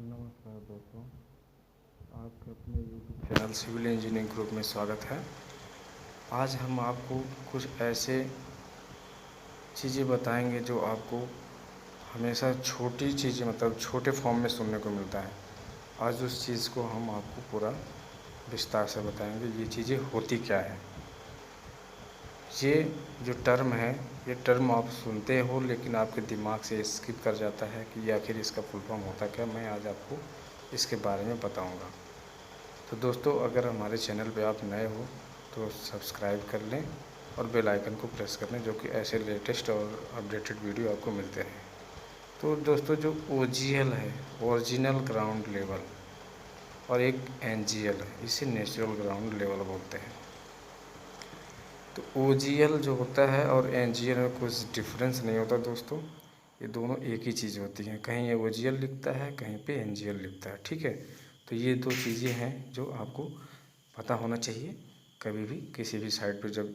नमस्कार दोस्तों, आपके अपने YouTube channel civil engineering group में स्वागत है। आज हम आपको कुछ ऐसे चीज़ें बताएंगे जो आपको हमेशा छोटी चीज़ें मतलब छोटे फॉर्म में सुनने को मिलता है। आज उस चीज़ को हम आपको पूरा विस्तार से बताएंगे, ये चीज़ें होती क्या है। ये जो टर्म है, ये टर्म आप सुनते हो लेकिन आपके दिमाग से स्किप कर जाता है कि आखिर इसका फुल फॉर्म होता क्या। मैं आज आपको इसके बारे में बताऊंगा। तो दोस्तों, अगर हमारे चैनल पे आप नए हो तो सब्सक्राइब कर लें और बेल आइकन को प्रेस कर लें, जो कि ऐसे लेटेस्ट और अपडेटेड वीडियो आपको मिलते हैं। तो दोस्तों, जो OGL है, ओरिजिनल ग्राउंड लेवल, और एक NGL है, इसे नेचुरल ग्राउंड लेवल बोलते हैं। तो OGL जो होता है और NGL में कुछ डिफरेंस नहीं होता दोस्तों, ये दोनों एक ही चीज़ होती हैं। कहीं ये OGL लिखता है, कहीं पे NGL लिखता है, ठीक है। तो ये दो चीज़ें हैं जो आपको पता होना चाहिए कभी भी किसी भी साइट पर जब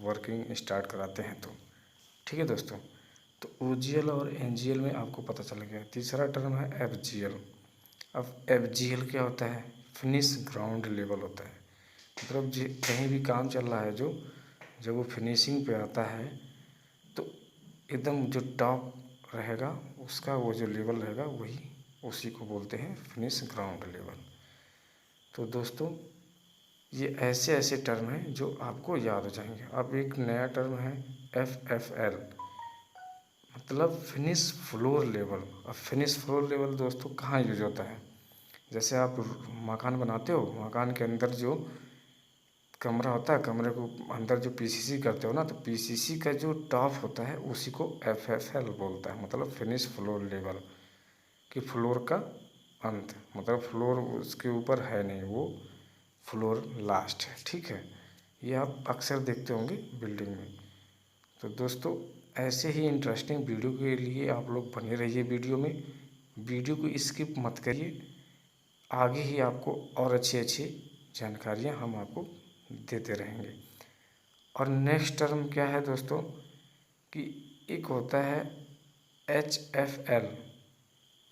वर्किंग स्टार्ट कराते हैं तो, ठीक है दोस्तों। तो OGL और NGL में आपको पता चल गया। तीसरा टर्म है FGL। अब FGL क्या होता है? फिनिश ग्राउंड लेवल होता है। मतलब कहीं भी काम चल रहा है, जो जब वो फिनिशिंग पे आता है तो एकदम जो टॉप रहेगा उसका वो जो लेवल रहेगा वही उसी को बोलते हैं फिनिश ग्राउंड लेवल। तो दोस्तों, ये ऐसे ऐसे टर्म हैं जो आपको याद हो जाएंगे। अब एक नया टर्म है FFL, मतलब फिनिश फ्लोर लेवल। अब फिनिश फ्लोर लेवल दोस्तों कहाँ यूज होता है? जैसे आप मकान बनाते हो, मकान के अंदर जो कमरा होता है, कमरे को अंदर जो PCC करते हो ना, तो PCC का जो टॉप होता है उसी को FFL बोलता है, मतलब फिनिश फ्लोर लेवल। कि फ्लोर का अंत, मतलब फ्लोर उसके ऊपर है नहीं, वो फ्लोर लास्ट है, ठीक है। ये आप अक्सर देखते होंगे बिल्डिंग में। तो दोस्तों, ऐसे ही इंटरेस्टिंग वीडियो के लिए आप लोग बने रहिए वीडियो में। वीडियो को स्किप मत करिए, आगे ही आपको और अच्छी अच्छी जानकारियाँ हम आपको देते रहेंगे। और नेक्स्ट टर्म क्या है दोस्तों कि एक होता है HFL।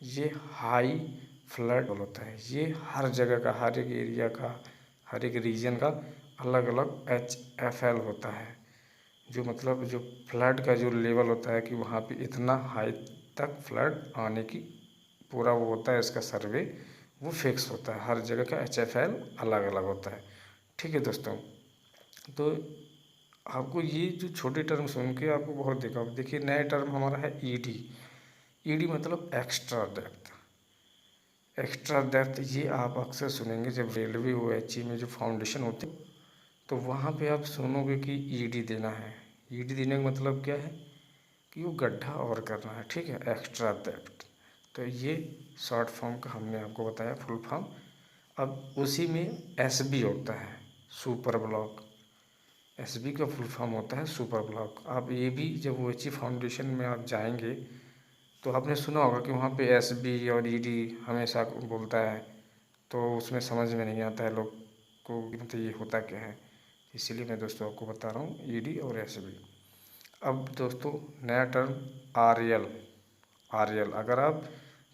ये हाई फ्लड होता है। ये हर जगह का, हर एक एरिया का, हर एक रीजन का अलग अलग HFL होता है। जो मतलब जो फ्लड का जो लेवल होता है कि वहाँ पे इतना हाई तक फ्लड आने की पूरा वो होता है, इसका सर्वे वो फिक्स होता है। हर जगह का HFL अलग अलग होता है, ठीक है दोस्तों। तो आपको ये जो छोटे टर्म सुन के आपको बहुत देखा। देखिए, नया टर्म हमारा है ED मतलब एक्स्ट्रा डेप्थ। एक्स्ट्रा डेप्थ ये आप अक्सर सुनेंगे जब रेलवे OHE में जो फाउंडेशन होती है, तो वहाँ पे आप सुनोगे कि ED देना है। ED देने का मतलब क्या है कि वो गड्ढा और करना है, ठीक है, एक्स्ट्रा डेप्थ। तो ये शॉर्ट फॉर्म का हमने आपको बताया, फुल फॉर्म। अब उसी में SB होता है, सुपर ब्लॉक। SB का फुल फॉर्म होता है सुपर ब्लॉक। आप ये भी जब OHE फाउंडेशन में आप जाएंगे तो आपने सुना होगा कि वहाँ पे SB और ED हमेशा बोलता है, तो उसमें समझ में नहीं आता है लोग को कि मतलब ये होता क्या है। इसीलिए मैं दोस्तों आपको बता रहा हूँ ED और SB। अब दोस्तों, नया टर्म RL। अगर आप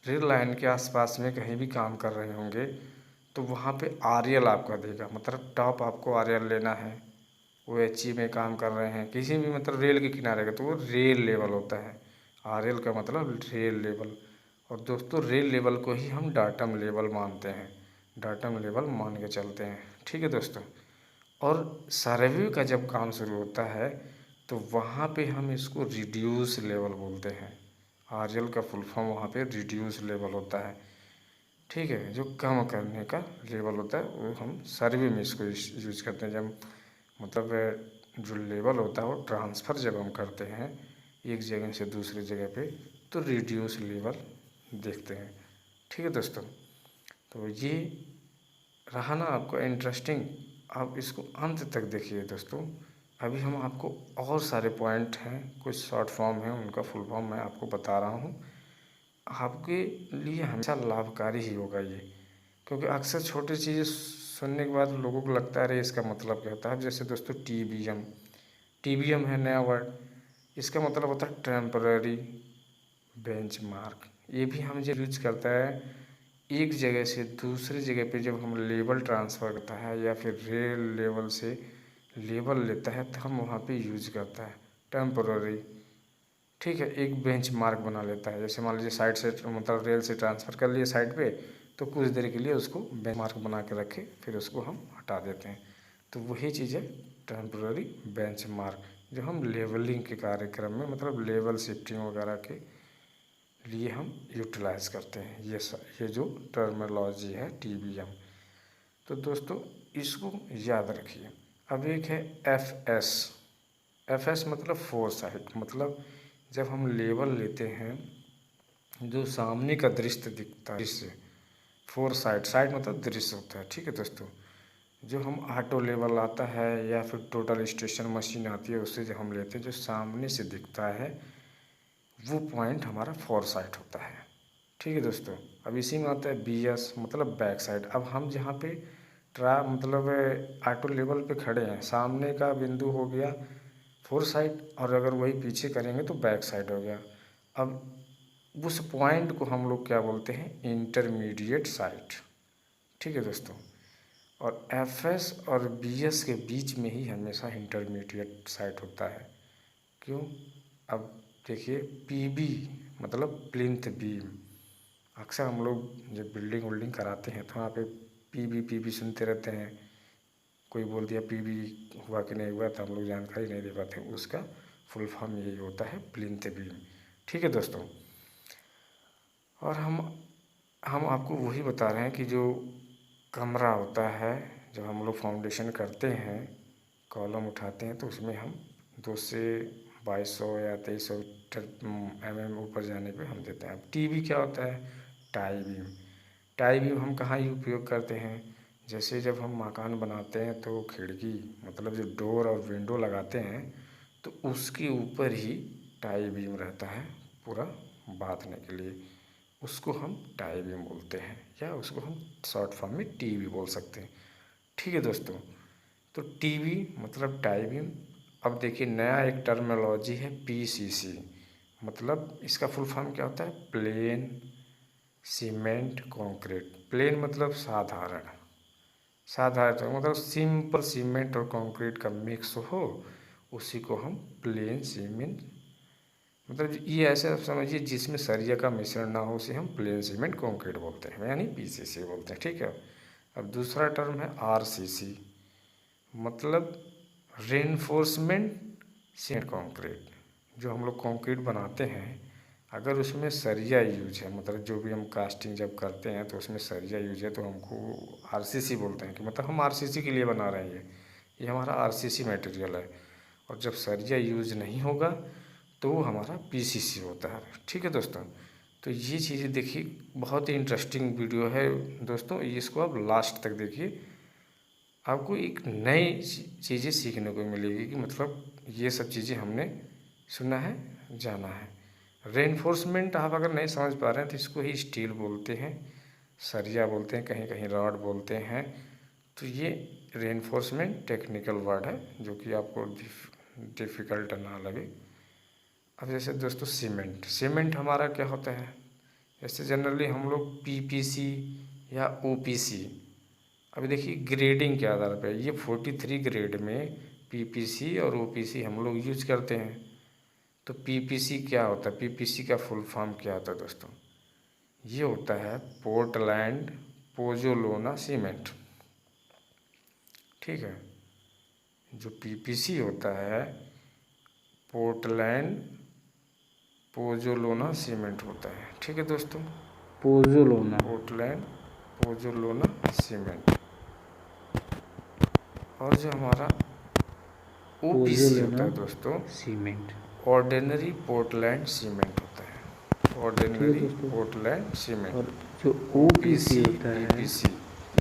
रेल लाइन के आसपास में कहीं भी काम कर रहे होंगे तो वहाँ पे RL आपका देगा, मतलब टॉप आपको RL लेना है। OHE में काम कर रहे हैं किसी भी मतलब रेल के किनारे का, तो वो रेल लेवल होता है। RL का मतलब रेल लेवल। और दोस्तों, रेल लेवल को ही हम डाटम लेवल मानते हैं, डाटम लेवल मान के चलते हैं, ठीक है दोस्तों। और सर्वे का जब काम शुरू होता है तो वहाँ पे हम इसको रिड्यूस लेवल बोलते हैं। RL का फुल फॉर्म वहाँ पे रिड्यूस लेवल होता है, ठीक है। जो कम करने का लेवल होता है वो हम सर्वे में इसको यूज करते हैं। जब मतलब जो लेवल होता है वो ट्रांसफ़र जब हम करते हैं एक जगह से दूसरी जगह पे, तो रिड्यूस लेवल देखते हैं, ठीक है दोस्तों। तो ये रहा ना आपको इंटरेस्टिंग, आप इसको अंत तक देखिए दोस्तों। अभी हम आपको और सारे पॉइंट हैं, कुछ शॉर्ट फॉर्म हैं, उनका फुल फॉर्म मैं आपको बता रहा हूँ। आपके लिए हमेशा लाभकारी ही होगा ये, क्योंकि अक्सर छोटी चीज़ें सुनने के बाद लोगों को लगता है अरे इसका मतलब क्या होता है। जैसे दोस्तों TBM है नया वर्ड। इसका मतलब होता है टेम्पररी बेंचमार्क। ये भी हम जो यूज करता है एक जगह से दूसरी जगह पे जब हम लेवल ट्रांसफ़र करता है या फिर रेल लेवल से लेवल लेता है तो हम वहाँ पे यूज करता है टेम्पोररी। ठीक है, एक बेंच मार्क बना लेता है। जैसे मान लीजिए साइड से मतलब रेल से ट्रांसफ़र कर लिए साइड पे, तो कुछ देर के लिए उसको बेंच मार्क बना के रखे, फिर उसको हम हटा देते हैं। तो वही चीज़ है टेम्पोररी बेंच मार्क, जो हम लेवलिंग के कार्यक्रम में मतलब लेवल शिफ्टिंग वगैरह के लिए हम यूटिलाइज़ करते हैं। ये जो टर्मिनोलॉजी है TBM। तो दोस्तों इसको याद रखिए। अब एक है FS मतलब फोर साइड, मतलब जब हम लेवल लेते हैं जो सामने का दृश्य दिखता है, दृश्य फोर साइड मतलब दृश्य होता है। ठीक है दोस्तों, जो हम ऑटो लेवल आता है या फिर टोटल स्टेशन मशीन आती है उससे जो हम लेते हैं, जो सामने से दिखता है वो पॉइंट हमारा फोर साइड होता है। ठीक है दोस्तों, अब इसी में आता है BS मतलब बैक साइड। अब हम जहाँ पे मतलब ऑटो लेवल पे खड़े हैं, सामने का बिंदु हो गया फोर साइड, और अगर वही पीछे करेंगे तो बैक साइड हो गया। अब उस पॉइंट को हम लोग क्या बोलते हैं, इंटरमीडिएट साइड। ठीक है दोस्तों, और FS और BS के बीच में ही हमेशा इंटरमीडिएट साइड होता है। क्यों? अब देखिए PB मतलब प्लिंथ बीम। अक्सर हम लोग जब बिल्डिंग विल्डिंग कराते हैं तो वहाँ पे PB सुनते रहते हैं। कोई बोल दिया PB हुआ कि नहीं हुआ तो हम लोग जानकारी नहीं दे पाते। उसका फुल फॉर्म यही होता है, प्लिंथ बीम। ठीक है दोस्तों, और हम आपको वही बता रहे हैं कि जो कमरा होता है, जब हम लोग फाउंडेशन करते हैं, कॉलम उठाते हैं, तो उसमें हम 2 से 2200 या 2300 mm ऊपर जाने पे हम देते हैं। अब TB क्या होता है, टाई बीम हम कहाँ उपयोग करते हैं, जैसे जब हम मकान बनाते हैं तो खिड़की मतलब जो डोर और विंडो लगाते हैं तो उसके ऊपर ही टाई बीम रहता है पूरा बांधने के लिए, उसको हम टाई बीम बोलते हैं, या उसको हम शॉर्ट फॉर्म में TB बोल सकते हैं। ठीक है दोस्तों, तो TB मतलब टाई बीम। अब देखिए नया एक टर्मिनोलॉजी है PCC, मतलब इसका फुल फॉर्म क्या होता है, प्लेन सीमेंट कंक्रीट। प्लेन मतलब साधारण तो मतलब सिंपल सीमेंट और कंक्रीट का मिक्स हो, उसी को हम प्लेन सीमेंट, मतलब ये ऐसे आप समझिए जिसमें सरिया का मिश्रण ना हो, उसे हम प्लेन सीमेंट कंक्रीट बोलते हैं, यानी PCC बोलते हैं। ठीक है, अब दूसरा टर्म है RCC, मतलब रेनफोर्समेंट सीमेंट कंक्रीट। जो हम लोग कंक्रीट बनाते हैं, अगर उसमें सरिया यूज है, मतलब जो भी हम कास्टिंग जब करते हैं तो उसमें सरिया यूज है, तो हमको RCC बोलते हैं कि मतलब हम RCC के लिए बना रहे हैं, ये हमारा RCC मटेरियल है। और जब सरिया यूज नहीं होगा तो वो हमारा PCC होता है। ठीक है दोस्तों, तो ये चीज़ें देखिए, बहुत ही इंटरेस्टिंग वीडियो है दोस्तों, इसको आप लास्ट तक देखिए, आपको एक नई चीज़ें सीखने को मिलेगी कि मतलब ये सब चीज़ें हमने सुना है, जाना है। रेनफोर्समेंट आप अगर नहीं समझ पा रहे हैं तो इसको ही स्टील बोलते हैं, सरिया बोलते हैं, कहीं कहीं रॉड बोलते हैं। तो ये रेनफोर्समेंट टेक्निकल वर्ड है जो कि आपको डिफ़िकल्ट ना लगे। अब जैसे दोस्तों सीमेंट हमारा क्या होता है, जैसे जनरली हम लोग PPC या OPC, अभी देखिए ग्रेडिंग के आधार पर ये 43 ग्रेड में PPC और OPC हम लोग यूज करते हैं। तो PPC क्या होता है, PPC का फुल फॉर्म क्या होता है दोस्तों, ये होता है पोर्टलैंड पोजोलाना सीमेंट। ठीक है, जो PPC होता है पोर्टलैंड पोजोलाना सीमेंट होता है। ठीक है दोस्तों, पोर्टलैंड पोजोलाना सीमेंट। और जो हमारा OPC होता है दोस्तों, सीमेंट, ऑर्डिनरी पोर्टलैंड सीमेंट होता है, ऑर्डिनरी पोर्टलैंड सीमेंट। और जो OPC होता है PPC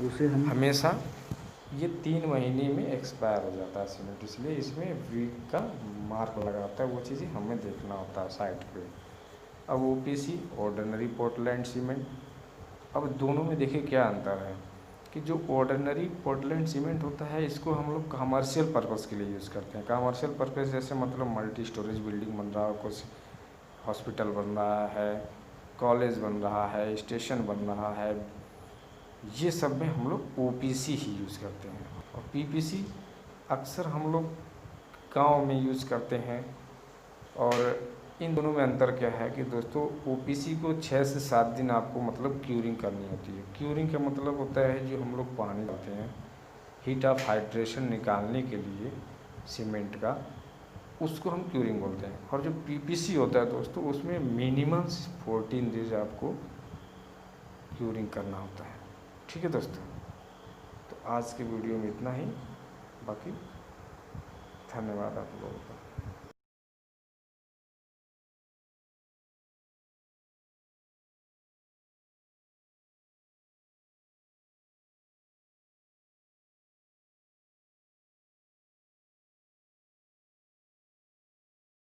उसे हम हमेशा ये 3 महीने में एक्सपायर हो जाता है सीमेंट, इसलिए इसमें वीक का मार्क लगा होता है, वो चीज़ें हमें देखना होता है साइट पे। अब OPC ऑर्डिनरी पोर्टलैंड सीमेंट, अब दोनों में देखिए क्या अंतर है कि जो ऑर्डिनरी पोर्टलैंड सीमेंट होता है इसको हम लोग कमर्शियल पर्पज़ के लिए यूज़ करते हैं। कमर्शियल पर्पज़ जैसे मतलब मल्टी स्टोरेज बिल्डिंग बन रहा हो, कुछ हॉस्पिटल बन रहा है, कॉलेज बन रहा है, स्टेशन बन रहा है, ये सब में हम लोग ओपीसी ही यूज़ करते हैं। और पीपीसी अक्सर हम लोग गाँव में यूज़ करते हैं। और इन दोनों में अंतर क्या है कि दोस्तों, ओपीसी को 6 से 7 दिन आपको मतलब क्यूरिंग करनी होती है। क्यूरिंग का मतलब होता है जो हम लोग पानी डालते हैं हीट ऑफ हाइड्रेशन निकालने के लिए सीमेंट का, उसको हम क्यूरिंग बोलते हैं। और जो पीपीसी होता है दोस्तों, उसमें मिनिमम 14 डेज आपको क्यूरिंग करना होता है। ठीक है दोस्तों, तो आज के वीडियो में इतना ही। बाकी धन्यवाद आप लोगों का।